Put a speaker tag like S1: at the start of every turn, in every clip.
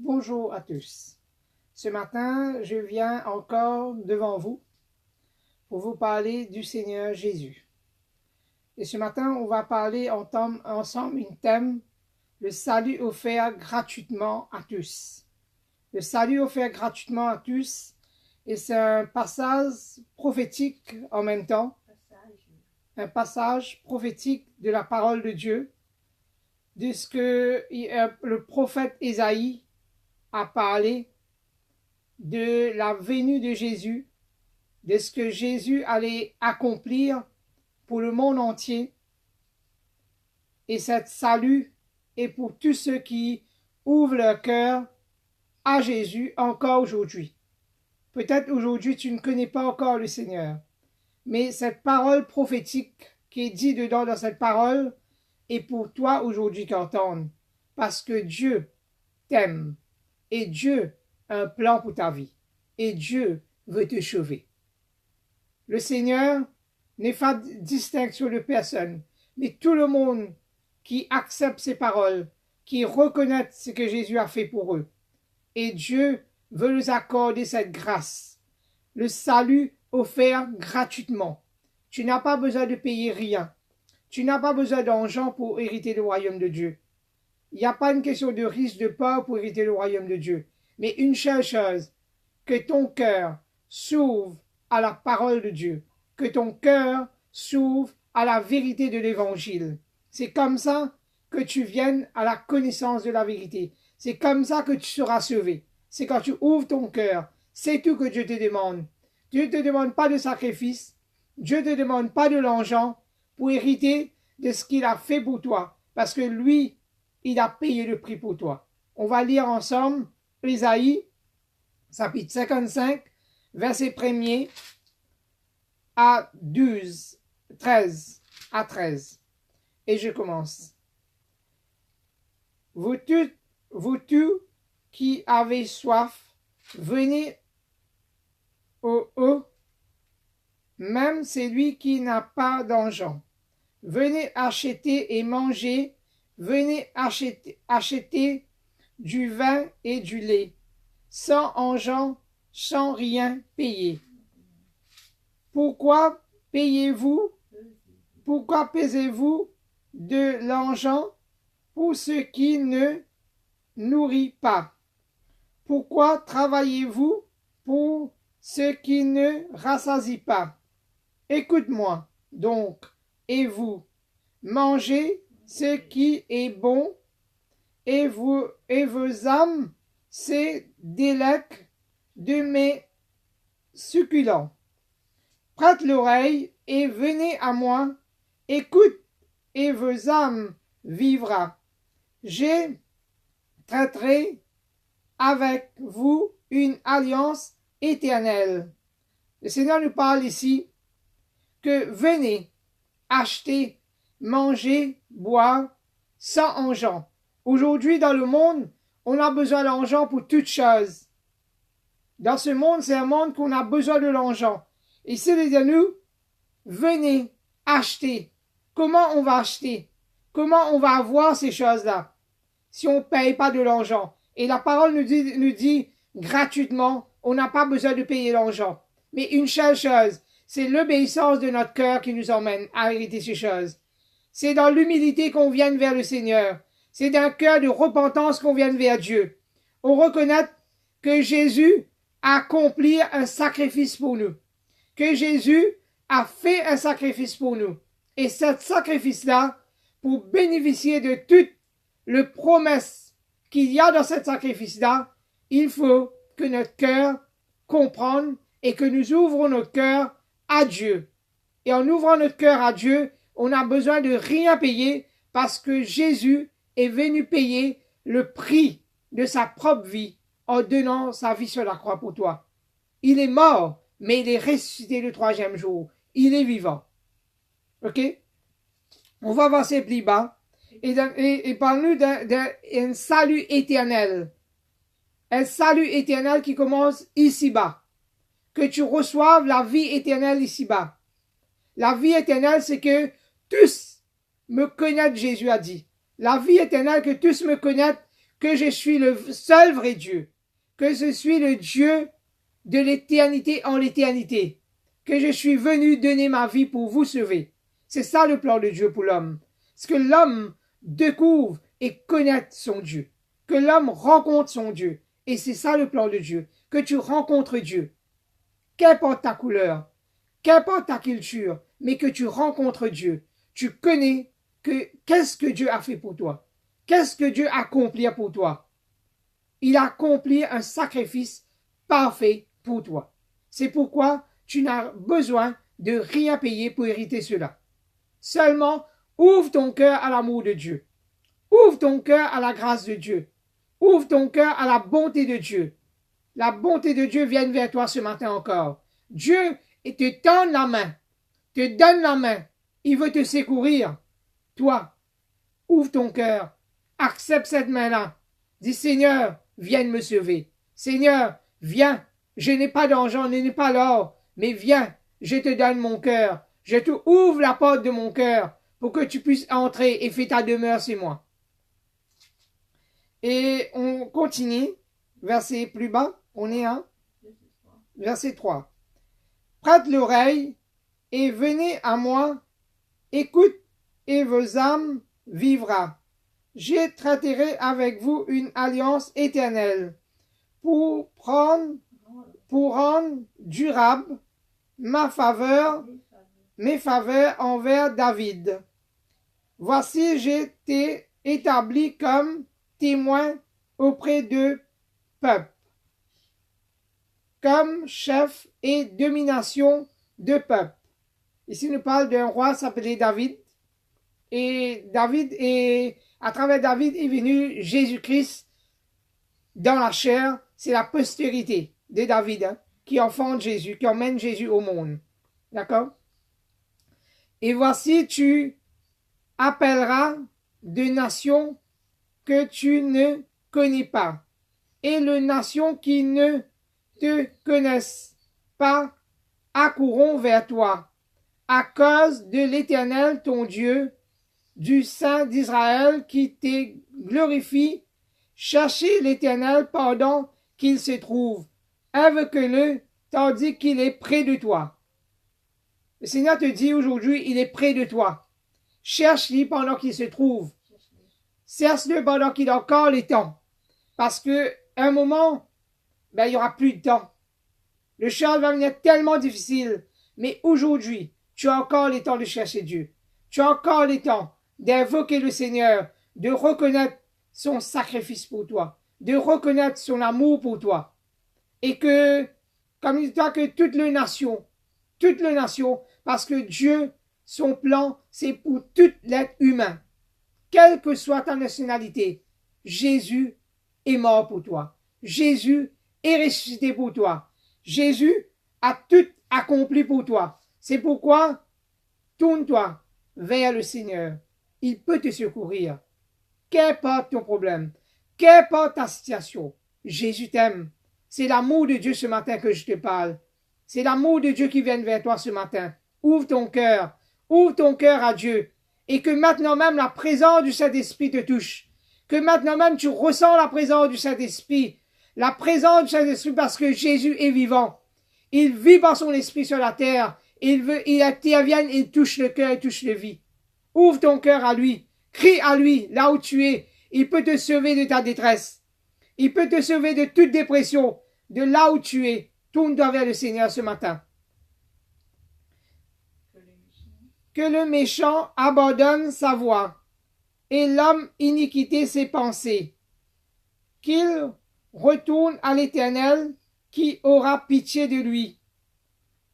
S1: Bonjour à tous. Ce matin, je viens encore devant vous pour vous parler du Seigneur Jésus. Et ce matin, on va parler ensemble un thème, le salut offert gratuitement à tous. Le salut offert gratuitement à tous, et c'est un passage prophétique en même temps, un passage prophétique de la parole de Dieu, de ce que le prophète Ésaïe a parlé de la venue de Jésus, de ce que Jésus allait accomplir pour le monde entier. Et cet salut est pour tous ceux qui ouvrent leur cœur à Jésus encore aujourd'hui. Peut-être aujourd'hui tu ne connais pas encore le Seigneur, mais cette parole prophétique qui est dit dedans dans cette parole est pour toi aujourd'hui qu'entendre, parce que Dieu t'aime et Dieu a un plan pour ta vie et Dieu veut te sauver. Le Seigneur ne fait distinction de personne, mais tout le monde qui accepte ses paroles, qui reconnaît ce que Jésus a fait pour eux. Et Dieu veut nous accorder cette grâce, le salut offert gratuitement. Tu n'as pas besoin de payer rien. Tu n'as pas besoin d'argent pour hériter le royaume de Dieu. Il n'y a pas une question de risque de peur pour hériter le royaume de Dieu. Mais une seule chose, que ton cœur s'ouvre à la parole de Dieu, que ton cœur s'ouvre à la vérité de l'évangile. C'est comme ça que tu viennes à la connaissance de la vérité. C'est comme ça que tu seras sauvé. C'est quand tu ouvres ton cœur. C'est tout que Dieu te demande. Dieu ne te demande pas de sacrifice. Dieu ne te demande pas de l'argent pour hériter de ce qu'il a fait pour toi. Parce que lui, il a payé le prix pour toi. On va lire ensemble Ésaïe, chapitre 55, verset 1er à 12, 13 à 13. Et je commence. Vous tous qui avez soif, venez au haut, même celui qui n'a pas d'argent. Venez acheter et manger, venez acheter du vin et du lait, sans argent, sans rien payer. Pourquoi pesez-vous de l'argent pour ce qui ne nourrit pas? Pourquoi travaillez-vous pour ce qui ne rassasie pas? Écoute-moi donc, et vous, mangez ce qui est bon, et vos âmes se délectent de mes succulents. Prête l'oreille et venez à moi, écoute, et vos âmes vivra. Je traiterai avec vous une alliance éternelle. Le Seigneur nous parle ici que venez acheter, manger, boire sans argent. Aujourd'hui, dans le monde, on a besoin d'argent pour toutes choses. Dans ce monde, c'est un monde qu'on a besoin de l'argent. Ici, il dit à nous, venez acheter. Comment on va acheter? Comment on va avoir ces choses-là si on ne paye pas de l'argent? Et la parole nous dit gratuitement, on n'a pas besoin de payer l'argent. Mais une seule chose, c'est l'obéissance de notre cœur qui nous emmène à hériter ces choses. C'est dans l'humilité qu'on vienne vers le Seigneur. C'est d'un cœur de repentance qu'on vienne vers Dieu. On reconnaît que Jésus a accompli un sacrifice pour nous. Que Jésus a fait un sacrifice pour nous. Et ce sacrifice-là, pour bénéficier de toutes les promesses qu'il y a dans ce sacrifice-là, il faut que notre cœur comprenne et que nous ouvrons notre cœur à Dieu. Et en ouvrant notre cœur à Dieu, on n'a besoin de rien payer parce que Jésus est venu payer le prix de sa propre vie en donnant sa vie sur la croix pour toi. Il est mort, mais il est ressuscité le troisième jour. Il est vivant. Ok? On va avancer plus bas et parle-nous d'un salut éternel. Un salut éternel qui commence ici-bas. Que tu reçoives la vie éternelle ici-bas. La vie éternelle, c'est que tous me connaissent, Jésus a dit. La vie éternelle, que tous me connaissent, que je suis le seul vrai Dieu, que je suis le Dieu de l'éternité en l'éternité, que je suis venu donner ma vie pour vous sauver. C'est ça le plan de Dieu pour l'homme. C'est que l'homme découvre et connaisse son Dieu, que l'homme rencontre son Dieu. Et c'est ça le plan de Dieu, que tu rencontres Dieu. Qu'importe ta couleur, qu'importe ta culture, mais que tu rencontres Dieu. Tu connais qu'est-ce que Dieu a fait pour toi. Qu'est-ce que Dieu a accompli pour toi. Il a accompli un sacrifice parfait pour toi. C'est pourquoi tu n'as besoin de rien payer pour hériter cela. Seulement, ouvre ton cœur à l'amour de Dieu. Ouvre ton cœur à la grâce de Dieu. Ouvre ton cœur à la bonté de Dieu. La bonté de Dieu vient vers toi ce matin encore. Dieu te tend la main, te donne la main. Il veut te secourir. Toi, ouvre ton cœur. Accepte cette main-là. Dis, Seigneur, viens me sauver. Seigneur, viens. Je n'ai pas d'argent, je n'ai pas l'or, mais viens, je te donne mon cœur. Je te ouvre la porte de mon cœur pour que tu puisses entrer et faire ta demeure chez moi. Et on continue. Verset plus bas, on est à verset 3. Prête l'oreille et venez à moi. Écoute et vos âmes vivra. Je traiterai avec vous une alliance éternelle pour rendre durable mes faveurs envers David. Voici, j'ai été établi comme témoin auprès de peuple, comme chef et domination de peuple. Ici, nous parle d'un roi s'appelé David. Et à travers David est venu Jésus-Christ dans la chair. C'est la postérité de David qui enfante Jésus, qui emmène Jésus au monde. D'accord? Et voici, tu appelleras des nations que tu ne connais pas, et les nations qui ne te connaissent pas accourront vers toi, à cause de l'Éternel ton Dieu, du Saint d'Israël qui te glorifie. Cherchez l'Éternel pendant qu'il se trouve, invoque-le tandis qu'il est près de toi. Le Seigneur te dit aujourd'hui, il est près de toi. Cherche-le pendant qu'il se trouve. Cherche-le pendant qu'il a encore le temps. Parce que un moment, il n'y aura plus de temps. Le chemin va venir tellement difficile. Mais aujourd'hui, tu as encore le temps de chercher Dieu. Tu as encore le temps d'invoquer le Seigneur, de reconnaître son sacrifice pour toi, de reconnaître son amour pour toi. Et que, comme il dit toi, que toutes les nations, parce que Dieu, son plan, c'est pour tout l'être humain. Quelle que soit ta nationalité, Jésus est mort pour toi. Jésus est ressuscité pour toi. Jésus a tout accompli pour toi. C'est pourquoi, tourne-toi vers le Seigneur. Il peut te secourir. Qu'importe ton problème, qu'importe ta situation, Jésus t'aime. C'est l'amour de Dieu ce matin que je te parle. C'est l'amour de Dieu qui vient vers toi ce matin. Ouvre ton cœur à Dieu. Et que maintenant même la présence du Saint-Esprit te touche. Que maintenant même tu ressens la présence du Saint-Esprit. La présence du Saint-Esprit parce que Jésus est vivant. Il vit par son esprit sur la terre. Il intervient, il touche le cœur, il touche la vie. Ouvre ton cœur à lui. Crie à lui, là où tu es. Il peut te sauver de ta détresse. Il peut te sauver de toute dépression, de là où tu es. Tourne-toi vers le Seigneur ce matin. Que le méchant abandonne sa voie et l'homme iniquité ses pensées. Qu'il retourne à l'Éternel qui aura pitié de lui.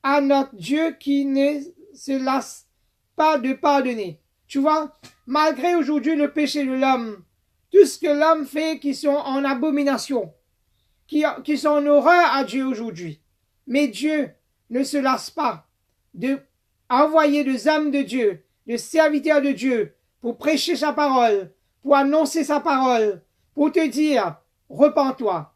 S1: À notre Dieu qui ne se lasse pas de pardonner. Tu vois, malgré aujourd'hui le péché de l'homme, tout ce que l'homme fait qui sont en abomination, qui sont en horreur à Dieu aujourd'hui. Mais Dieu ne se lasse pas de envoyer des hommes de Dieu, des serviteurs de Dieu, pour prêcher sa parole, pour annoncer sa parole, pour te dire, repens-toi,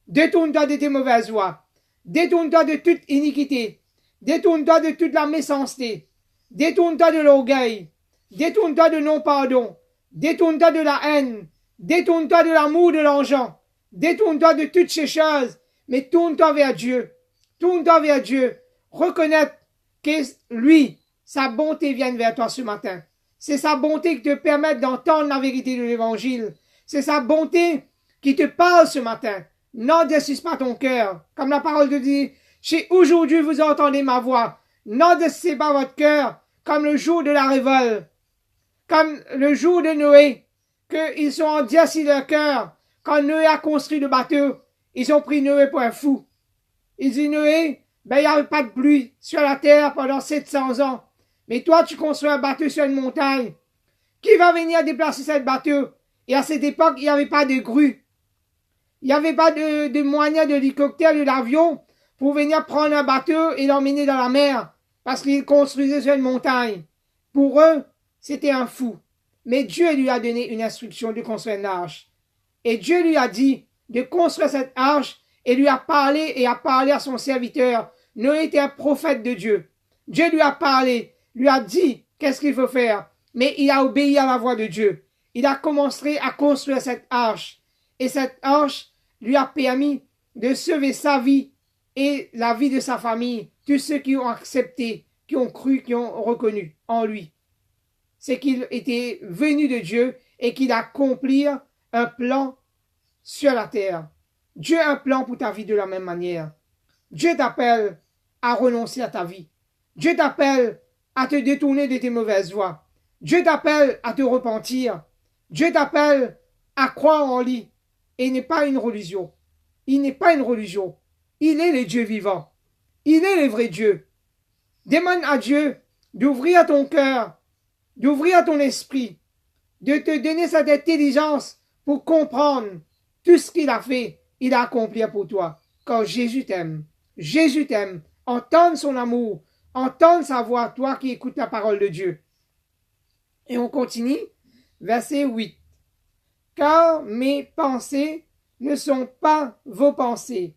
S1: détourne-toi de tes mauvaises voies, détourne-toi de toute iniquité, détourne-toi de toute la méchanceté, détourne-toi de l'orgueil, détourne-toi de non-pardon, détourne-toi de la haine, Détourne-toi de l'amour de l'argent. Détourne-toi de toutes ces choses. Mais tourne-toi vers Dieu. Tourne-toi vers Dieu. Reconnaître que lui, sa bonté vient vers toi ce matin. C'est sa bonté qui te permet d'entendre la vérité de l'évangile. C'est sa bonté qui te parle ce matin. N'endurcis pas ton cœur. Comme la parole de Dieu dit, si aujourd'hui vous entendez ma voix, n'endurcissez pas votre cœur comme le jour de la révolte, comme le jour de Noé, qu'ils sont endurcis leur cœur. Quand Noé a construit le bateau, ils ont pris Noé pour un fou. Ils disent, Noé, il n'y avait pas de pluie sur la terre pendant 700 ans. Mais toi, tu construis un bateau sur une montagne. Qui va venir déplacer cette bateau? Et à cette époque, il n'y avait pas de grue. Il n'y avait pas de moyen de l'hélicoptère, de l'avion, pour venir prendre un bateau et l'emmener dans la mer. Parce qu'ils construisaient sur une montagne. Pour eux, c'était un fou. Mais Dieu lui a donné une instruction de construire une arche. Et Dieu lui a dit de construire cette arche et lui a parlé à son serviteur. Noé était un prophète de Dieu. Dieu lui a parlé, lui a dit qu'est-ce qu'il faut faire. Mais il a obéi à la voix de Dieu. Il a commencé à construire cette arche. Et cette arche lui a permis de sauver sa vie et la vie de sa famille. Tous ceux qui ont accepté, qui ont cru, qui ont reconnu en lui. C'est qu'il était venu de Dieu et qu'il a accompli un plan sur la terre. Dieu a un plan pour ta vie de la même manière. Dieu t'appelle à renoncer à ta vie. Dieu t'appelle à te détourner de tes mauvaises voies. Dieu t'appelle à te repentir. Dieu t'appelle à croire en lui. Et il n'est pas une religion. Il n'est pas une religion. Il est le Dieu vivant. Il est le vrai Dieu. Demande à Dieu d'ouvrir ton cœur, d'ouvrir ton esprit, de te donner cette intelligence pour comprendre tout ce qu'il a fait, il a accompli pour toi. Car Jésus t'aime. Jésus t'aime. Entendre son amour, entendre sa voix, toi qui écoutes la parole de Dieu. Et on continue, verset 8. Car mes pensées ne sont pas vos pensées,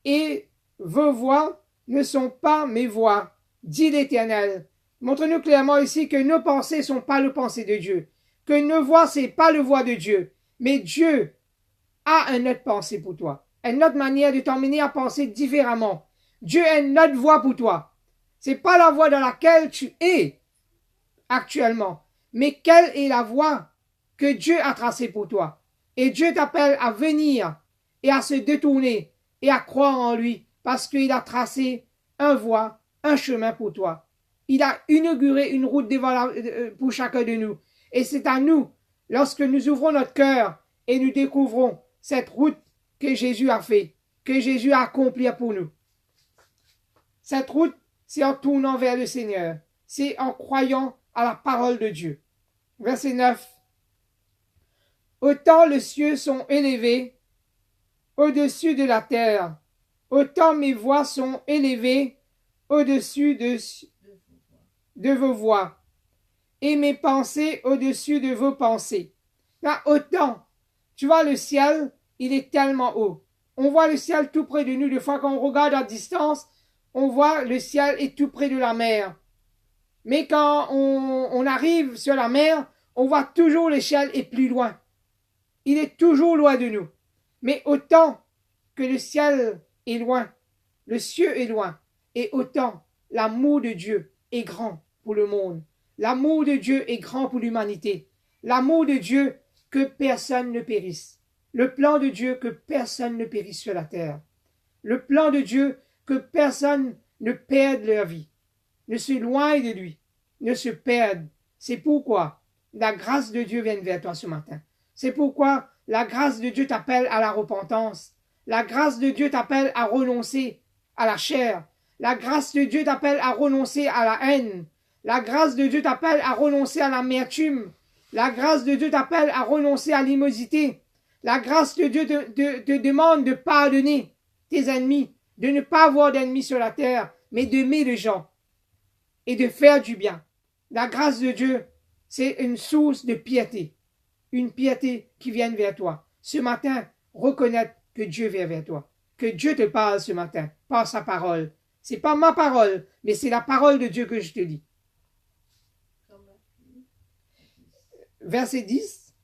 S1: et vos voix ne sont pas mes voix, dit l'Éternel. Montre-nous clairement ici que nos pensées ne sont pas les pensées de Dieu, que nos voix, ce n'est pas la voix de Dieu, mais Dieu a une autre pensée pour toi, une autre manière de t'emmener à penser différemment. Dieu a une autre voie pour toi. Ce n'est pas la voie dans laquelle tu es actuellement, mais quelle est la voie que Dieu a tracée pour toi. Et Dieu t'appelle à venir et à se détourner et à croire en lui parce qu'il a tracé un voie, un chemin pour toi. Il a inauguré une route pour chacun de nous. Et c'est à nous, lorsque nous ouvrons notre cœur et nous découvrons cette route que Jésus a fait, que Jésus a accompli pour nous. Cette route, c'est en tournant vers le Seigneur. C'est en croyant à la parole de Dieu. Verset 9. Autant les cieux sont élevés au-dessus de la terre, autant mes voix sont élevées au-dessus de vos voix, et mes pensées au-dessus de vos pensées. Là, autant, tu vois, le ciel, il est tellement haut. On voit le ciel tout près de nous. Des fois, quand on regarde à distance, on voit le ciel est tout près de la mer. Mais quand on arrive sur la mer, on voit toujours le ciel est plus loin. Il est toujours loin de nous. Mais autant que le ciel est loin, le ciel est loin, et autant l'amour de Dieu est grand pour le monde. L'amour de Dieu est grand pour l'humanité. L'amour de Dieu que personne ne périsse. Le plan de Dieu que personne ne périsse sur la terre. Le plan de Dieu que personne ne perde leur vie, ne s'éloigne de lui, ne se perde. C'est pourquoi la grâce de Dieu vient vers toi ce matin. C'est pourquoi la grâce de Dieu t'appelle à la repentance. La grâce de Dieu t'appelle à renoncer à la chair. La grâce de Dieu t'appelle à renoncer à la haine. La grâce de Dieu t'appelle à renoncer à l'amertume. La grâce de Dieu t'appelle à renoncer à l'immodité. La grâce de Dieu te demande de pardonner tes ennemis, de ne pas avoir d'ennemis sur la terre, mais d'aimer les gens et de faire du bien. La grâce de Dieu, c'est une source de piété. Une piété qui vient vers toi. Ce matin, reconnaître que Dieu vient vers toi. Que Dieu te parle ce matin par sa parole. C'est pas ma parole, mais c'est la parole de Dieu que je te dis. Verset 10.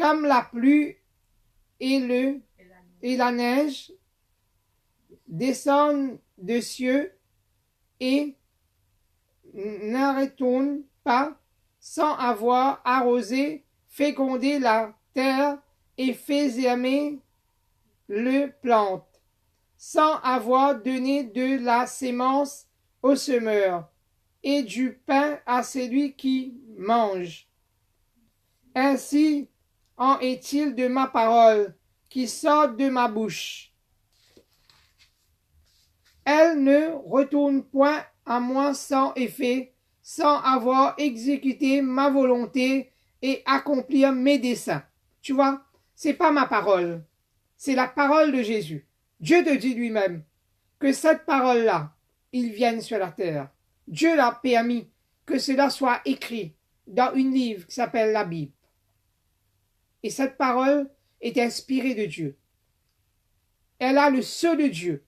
S1: comme la pluie et la neige descendent des cieux et ne retournent pas sans avoir arrosé, fécondé la terre et fait germer le plante, sans avoir donné de la sémence au semeur et du pain à celui qui mange. Ainsi en est-il de ma parole qui sort de ma bouche. Elle ne retourne point à moi sans effet, sans avoir exécuté ma volonté et accomplir mes desseins. Tu vois, c'est pas ma parole, c'est la parole de Jésus. Dieu te dit lui-même que cette parole-là, il vienne sur la terre. Dieu l'a permis que cela soit écrit dans un livre qui s'appelle la Bible. Et cette parole est inspirée de Dieu. Elle a le sceau de Dieu.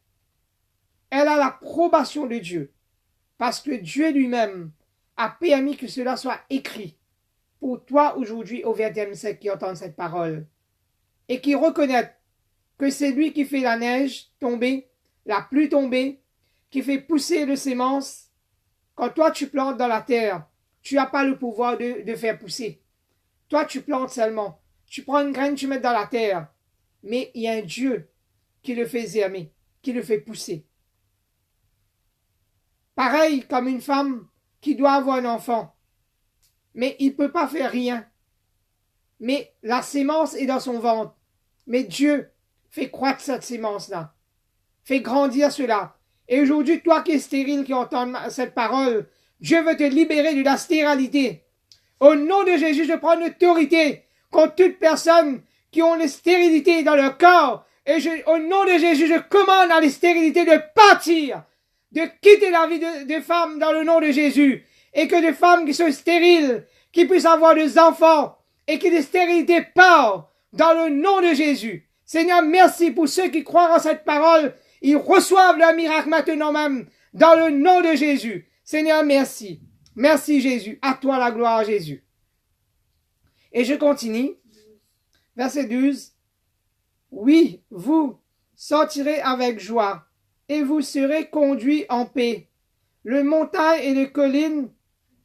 S1: Elle a l'approbation de Dieu. Parce que Dieu lui-même a permis que cela soit écrit pour toi aujourd'hui au XXe siècle qui entend cette parole. Et qui reconnaît que c'est lui qui fait la neige tomber, la pluie tomber, qui fait pousser les semences. Quand toi tu plantes dans la terre, tu n'as pas le pouvoir de faire pousser. Toi tu plantes seulement. Tu prends une graine, tu mets dans la terre. Mais il y a un Dieu qui le fait germer, qui le fait pousser. Pareil comme une femme qui doit avoir un enfant. Mais il ne peut pas faire rien. Mais la sémence est dans son ventre. Mais Dieu fait croître cette sémence-là. Fait grandir cela. Et aujourd'hui, toi qui es stérile, qui entends cette parole, Dieu veut te libérer de la stérilité. Au nom de Jésus, je prends l'autorité contre toute personne qui ont une stérilité dans leur corps. Et au nom de Jésus, je commande à la stérilité de partir, de quitter la vie de femmes dans le nom de Jésus. Et que des femmes qui sont stériles, qui puissent avoir des enfants, et que les stérilités partent dans le nom de Jésus. Seigneur, merci pour ceux qui croient en cette parole. Ils reçoivent leur miracle maintenant même, dans le nom de Jésus. Seigneur, merci. Merci Jésus. À toi la gloire, Jésus. Et je continue. Verset 12. Oui, vous sortirez avec joie, et vous serez conduits en paix. Les montagnes et les collines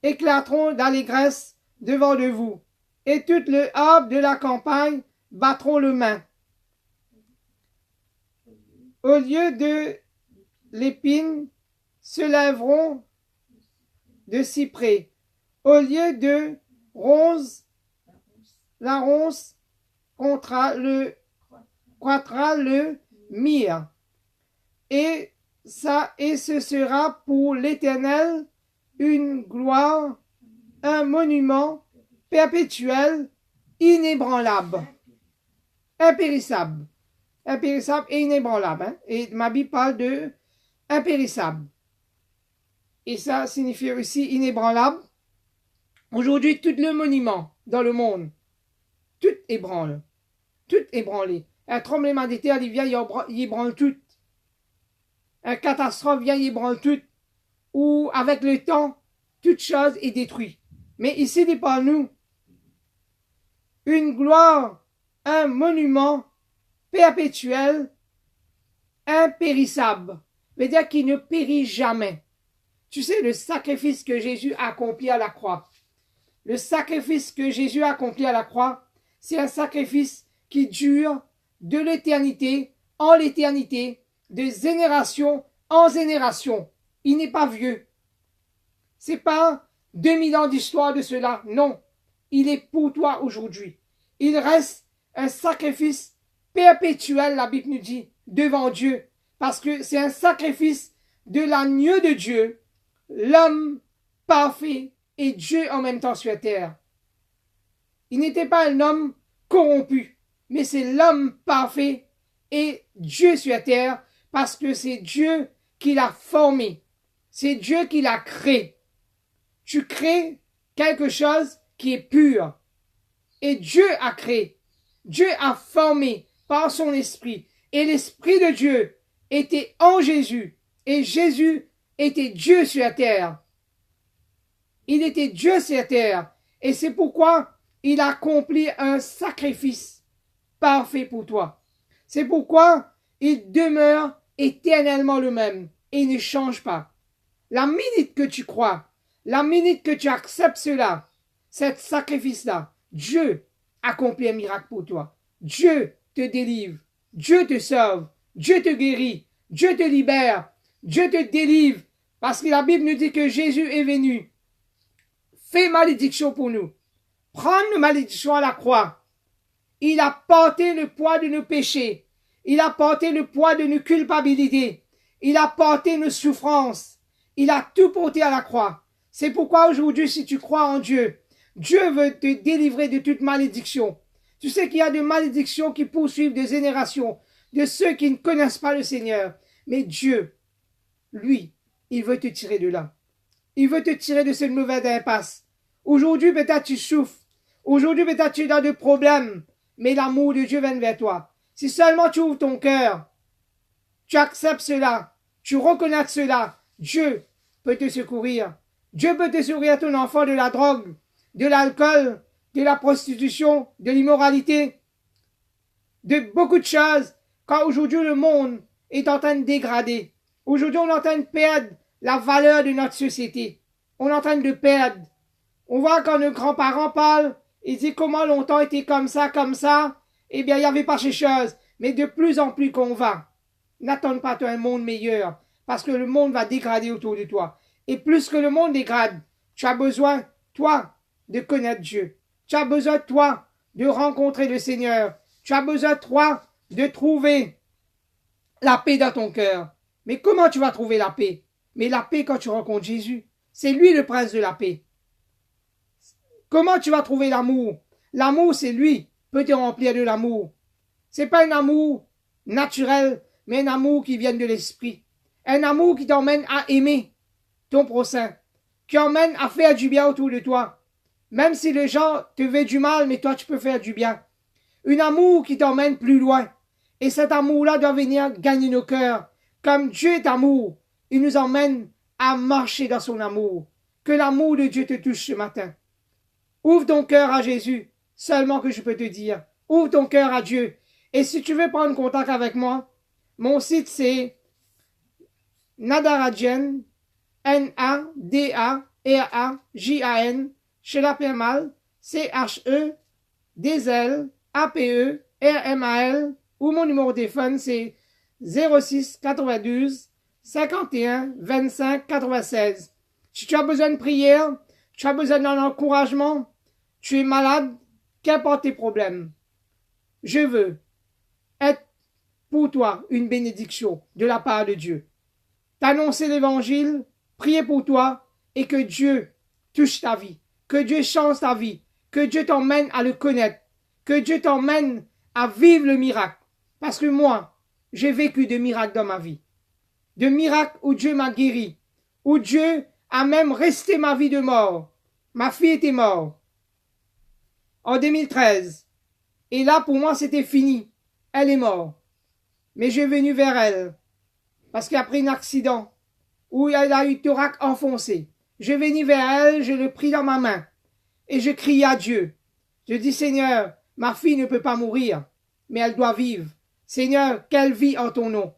S1: éclateront d'allégresse devant de vous, et toutes les arbres de la campagne battront le main. Au lieu de l'épine se lèveront de cyprès. Au lieu de ronce, la ronce croîtra le myrrhe. Et ce sera pour l'Éternel une gloire, un monument perpétuel, inébranlable, impérissable. Impérissable et inébranlable. Hein? Et ma Bible parle de impérissable. Et ça signifie aussi inébranlable. Aujourd'hui, tout le monument dans le monde, tout ébranle. Tout ébranlé. Un tremblement de terre, il vient, il ébranle tout. Un catastrophe vient, il ébranle tout. Ou avec le temps, toute chose est détruite. Mais ici, il parle nous. Une gloire, un monument perpétuel, impérissable, veut dire qu'il ne périt jamais. Tu sais, le sacrifice que Jésus a accompli à la croix, le sacrifice que Jésus a accompli à la croix, c'est un sacrifice qui dure de l'éternité en l'éternité, de génération en génération. Il n'est pas vieux. C'est pas 2000 ans d'histoire de cela, non. Il est pour toi aujourd'hui. Il reste un sacrifice perpétuel, la Bible nous dit, devant Dieu, parce que c'est un sacrifice de l'agneau de Dieu, l'homme parfait et Dieu en même temps sur la terre. Il n'était pas un homme corrompu, mais c'est l'homme parfait et Dieu sur la terre, parce que c'est Dieu qui l'a formé, c'est Dieu qui l'a créé. Tu crées quelque chose qui est pur, et Dieu a créé, Dieu a formé par son esprit. Et l'esprit de Dieu était en Jésus. Et Jésus était Dieu sur la terre. Il était Dieu sur la terre. Et c'est pourquoi Il a accompli un sacrifice parfait pour toi. C'est pourquoi il demeure éternellement le même et il ne change pas. La minute que tu crois, la minute que tu acceptes cela, cet sacrifice-là, Dieu accomplit un miracle pour toi. Dieu te délivre, Dieu te sauve, Dieu te guérit, Dieu te libère, Dieu te délivre. Parce que la Bible nous dit que Jésus est venu. Fait malédiction pour nous. Prendre nos malédictions à la croix. Il a porté le poids de nos péchés. Il a porté le poids de nos culpabilités. Il a porté nos souffrances. Il a tout porté à la croix. C'est pourquoi aujourd'hui, si tu crois en Dieu, Dieu veut te délivrer de toute malédiction. Tu sais qu'il y a des malédictions qui poursuivent des générations de ceux qui ne connaissent pas le Seigneur. Mais Dieu, lui, il veut te tirer de là. Il veut te tirer de cette mauvaise impasse. Aujourd'hui, peut-être tu souffres. Aujourd'hui, peut-être tu es dans des problèmes. Mais l'amour de Dieu vient vers toi. Si seulement tu ouvres ton cœur, tu acceptes cela, tu reconnais cela, Dieu peut te secourir. Dieu peut te secourir ton enfant de la drogue, de l'alcool, de la prostitution, de l'immoralité, de beaucoup de choses. Quand aujourd'hui le monde est en train de dégrader. Aujourd'hui, on est en train de perdre la valeur de notre société. On est en train de perdre. On voit quand nos grands-parents parlent, ils disent comment longtemps était comme ça. Eh bien, il n'y avait pas ces choses. Mais de plus en plus qu'on va, n'attends pas un monde meilleur. Parce que le monde va dégrader autour de toi. Et plus que le monde dégrade, tu as besoin, toi, de connaître Dieu. Tu as besoin, toi, de rencontrer le Seigneur. Tu as besoin, toi, de trouver la paix dans ton cœur. Mais comment tu vas trouver la paix? Mais la paix quand tu rencontres Jésus. C'est lui le prince de la paix. Comment tu vas trouver l'amour? L'amour, c'est lui, peut te remplir de l'amour. C'est pas un amour naturel, mais un amour qui vient de l'esprit. Un amour qui t'emmène à aimer ton prochain, qui emmène à faire du bien autour de toi. Même si les gens te veulent du mal, mais toi tu peux faire du bien. Un amour qui t'emmène plus loin. Et cet amour-là doit venir gagner nos cœurs. Comme Dieu est amour, il nous emmène à marcher dans son amour. Que l'amour de Dieu te touche ce matin. Ouvre ton cœur à Jésus, seulement que je peux te dire. Ouvre ton cœur à Dieu. Et si tu veux prendre contact avec moi, mon site c'est Nadarajan, Nadarajan, Chelapermal, CHEDZLAPERMAL, ou mon numéro de téléphone c'est 06 92 51 25 96. Si tu as besoin de prière, tu as besoin d'un encouragement, tu es malade, qu'importe tes problèmes, je veux être pour toi une bénédiction de la part de Dieu. T'annoncer l'évangile, prier pour toi et que Dieu touche ta vie, que Dieu change ta vie, que Dieu t'emmène à le connaître, que Dieu t'emmène à vivre le miracle. Parce que moi, j'ai vécu des miracles dans ma vie. De miracles où Dieu m'a guéri, où Dieu a même resté ma vie de mort. Ma fille était morte en 2013. Et là, pour moi, c'était fini. Elle est morte. Mais je suis venu vers elle. Parce qu'après un accident, où elle a eu thorax enfoncé, je suis venu vers elle, je le pris dans ma main. Et je criais à Dieu. Je dis, Seigneur, ma fille ne peut pas mourir, mais elle doit vivre. Seigneur, qu'elle vit en ton nom.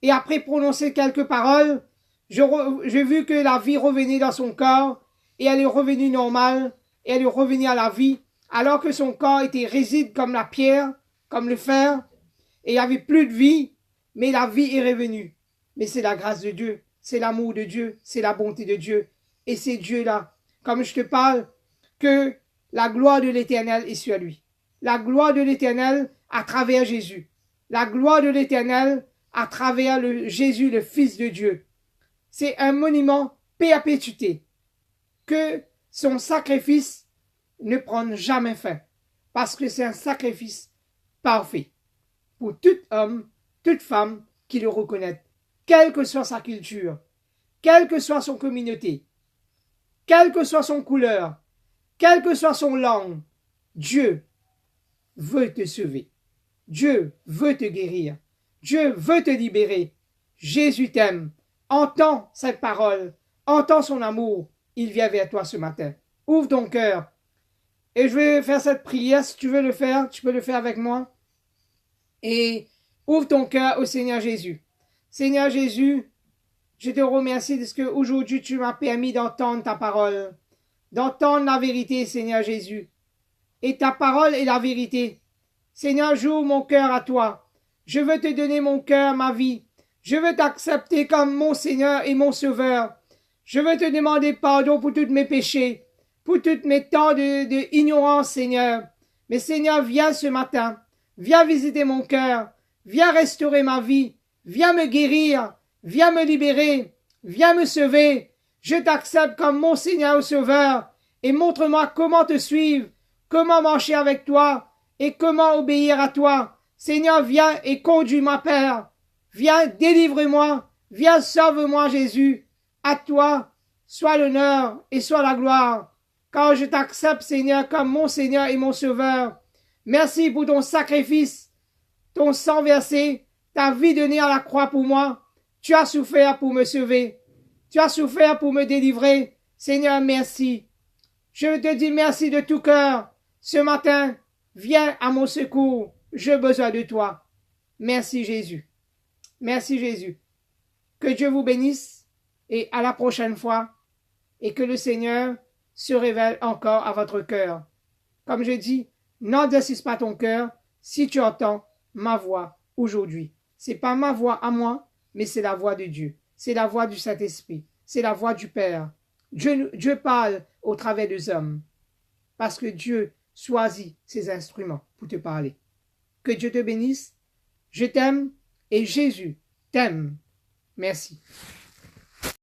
S1: Et après prononcer quelques paroles, j'ai vu que la vie revenait dans son corps, et elle est revenue normale, et elle est revenue à la vie, alors que son corps était rigide comme la pierre, comme le fer, et il n'y avait plus de vie, mais la vie est revenue. Mais c'est la grâce de Dieu, c'est l'amour de Dieu, c'est la bonté de Dieu, et c'est Dieu-là, comme je te parle, que la gloire de l'Éternel est sur lui. La gloire de l'Éternel à travers Jésus. La gloire de l'Éternel à travers Jésus, le Fils de Dieu. C'est un monument perpétuité. Que son sacrifice ne prenne jamais fin. Parce que c'est un sacrifice parfait. Pour tout homme, toute femme qui le reconnaît. Quelle que soit sa culture. Quelle que soit son communauté. Quelle que soit son couleur. Quelle que soit son langue. Dieu veut te sauver. Dieu veut te guérir. Dieu veut te libérer. Jésus t'aime. Entends cette parole. Entends son amour. Il vient vers toi ce matin. Ouvre ton cœur Et je vais faire cette prière. Si tu veux le faire, tu peux le faire avec moi. Et ouvre ton cœur au Seigneur Jésus. Seigneur Jésus, je te remercie de ce qu'aujourd'hui tu m'as permis d'entendre ta parole, d'entendre la vérité, Seigneur Jésus. Et ta parole est la vérité. Seigneur, j'ouvre mon cœur à toi. Je veux te donner mon cœur, ma vie. Je veux t'accepter comme mon Seigneur et mon Sauveur. Je veux te demander pardon pour tous mes péchés, pour tous mes temps de ignorance, Seigneur. Mais Seigneur, viens ce matin. Viens visiter mon cœur. Viens restaurer ma vie. Viens me guérir. Viens me libérer. Viens me sauver. Je t'accepte comme mon Seigneur et Sauveur. Et montre-moi comment te suivre, comment marcher avec toi et comment obéir à toi. Seigneur, viens et conduis-moi, Père. Viens, délivre-moi. Viens, sauve-moi, Jésus. À toi, soit l'honneur et soit la gloire. Car je t'accepte, Seigneur, comme mon Seigneur et mon Sauveur. Merci pour ton sacrifice, ton sang versé, ta vie donnée à la croix pour moi. Tu as souffert pour me sauver. Tu as souffert pour me délivrer. Seigneur, merci. Je te dis merci de tout cœur. Ce matin, viens à mon secours. J'ai besoin de toi. Merci Jésus. Merci Jésus. Que Dieu vous bénisse et à la prochaine fois et que le Seigneur se révèle encore à votre cœur. Comme je dis, n'endurcis pas ton cœur si tu entends ma voix aujourd'hui. C'est pas ma voix à moi, mais c'est la voix de Dieu. C'est la voix du Saint-Esprit. C'est la voix du Père. Dieu parle au travers des hommes parce que Dieu choisit ses instruments pour te parler. Que Dieu te bénisse. Je t'aime et Jésus t'aime. Merci.